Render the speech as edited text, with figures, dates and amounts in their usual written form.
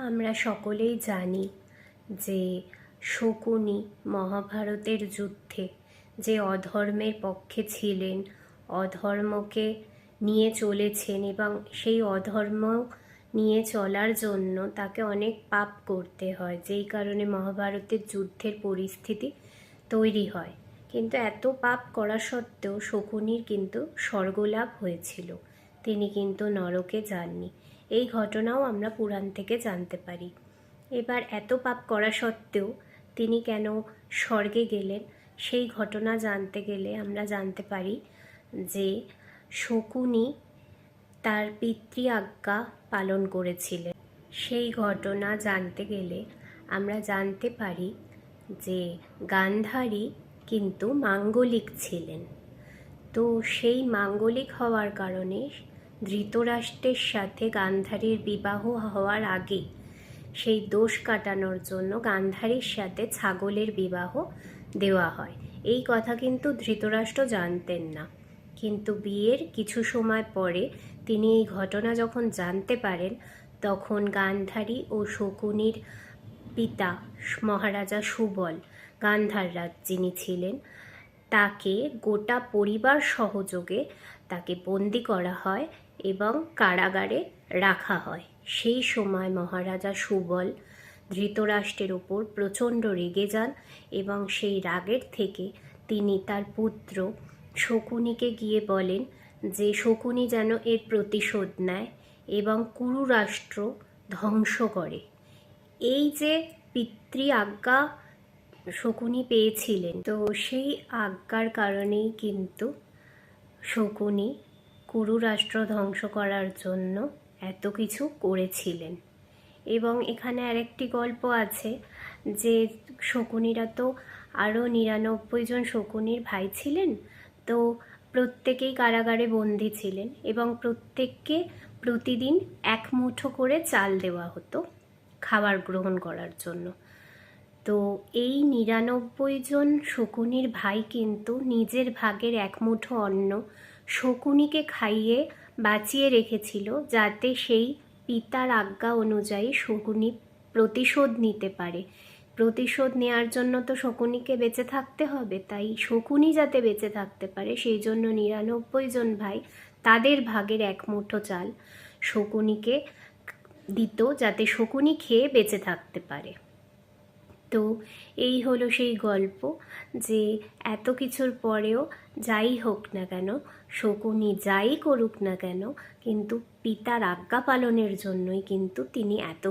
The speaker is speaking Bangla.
আমরা সকলেই জানি যে শকুনি মহাভারতের যুদ্ধে যে অধর্মের পক্ষে ছিলেন, অধর্মকে নিয়ে চলেছেন এবং সেই অধর্ম নিয়ে চলার জন্য তাকে অনেক পাপ করতে হয়, যেই কারণে মহাভারতের যুদ্ধের পরিস্থিতি তৈরি হয়। কিন্তু এত পাপ করা সত্ত্বেও শকুনির কিন্তু স্বর্গলাভ হয়েছিল, তিনি কিন্তু নরকে যাননি। এই ঘটনাও আমরা পুরাণ থেকে জানতে পারি। এবার এত পাপ করা সত্ত্বেও তিনি কেন স্বর্গে গেলেন, সেই ঘটনা জানতে গেলে আমরা জানতে পারি যে শকুনি তার পিতৃ আজ্ঞা পালন করেছিলেন। সেই ঘটনা জানতে গেলে আমরা জানতে পারি যে গান্ধারী কিন্তু মাঙ্গলিক ছিলেন। তো সেই মাঙ্গলিক হওয়ার কারণে ধৃতরাষ্ট্রের সাথে গান্ধারীর বিবাহ হওয়ার আগে সেই দোষ কাটানোর জন্য গান্ধারীর সাথে ছাগলের বিবাহ দেওয়া হয়। এই কথা কিন্তু ধৃতরাষ্ট্র জানতেন না, কিন্তু বিয়ের কিছু সময় পরে তিনি এই ঘটনা যখন জানতে পারেন, তখন গান্ধারী ও শকুনির পিতা মহারাজা সুবল, গান্ধার রাজ যিনি ছিলেন, তাকে গোটা পরিবার সহযোগে তাকে বন্দি করা হয় এবং কারাগারে রাখা হয়। সেই সময় মহারাজা সুবল ধৃতরাষ্ট্রের ওপর প্রচণ্ড রেগে যান এবং সেই রাগের থেকে তিনি তার পুত্র শকুনিকে গিয়ে বলেন যে শকুনি যেন এর প্রতিশোধ নেয় এবং কুরু রাষ্ট্র ধ্বংস করে। এই যে পিতৃ আজ্ঞা শকুনি পেয়েছিলেন, তো সেই আজ্ঞার কারণেই কিন্তু শকুনি কুরু রাষ্ট্র ধ্বংস করার জন্য এত কিছু করেছিলেন। এবং এখানে আরেকটি গল্প আছে যে শকুনিরা তো আরও 99 জন শকুনির ভাই ছিলেন, তো প্রত্যেকেই কারাগারে বন্দী ছিলেন এবং প্রত্যেককে প্রতিদিন এক মুঠো করে চাল দেওয়া হতো খাবার গ্রহণ করার জন্য। তো এই 99 জন শকুনির ভাই কিন্তু নিজের ভাগের এক মুঠো অন্ন শকুনিকে খাইয়ে বাঁচিয়ে রেখেছিল, যাতে সেই পিতার আজ্ঞা অনুযায়ী শকুনি প্রতিশোধ নিতে পারে। প্রতিশোধ নেওয়ার জন্য তো শকুনিকে বেঁচে থাকতে হবে, তাই শকুনি যাতে বেঁচে থাকতে পারে সেই জন্য 99 জন ভাই তাদের ভাগের এক মুঠো চাল শকুনিকে দিত, যাতে শকুনি খেয়ে বেঁচে থাকতে পারে। তো এই হলো সেই গল্প যে এত কিছুর পরেও যাই হোক না কেন, শকুনি যাই করুক না কেন, কিন্তু পিতার আজ্ঞা পালনের জন্যই কিন্তু তিনি এত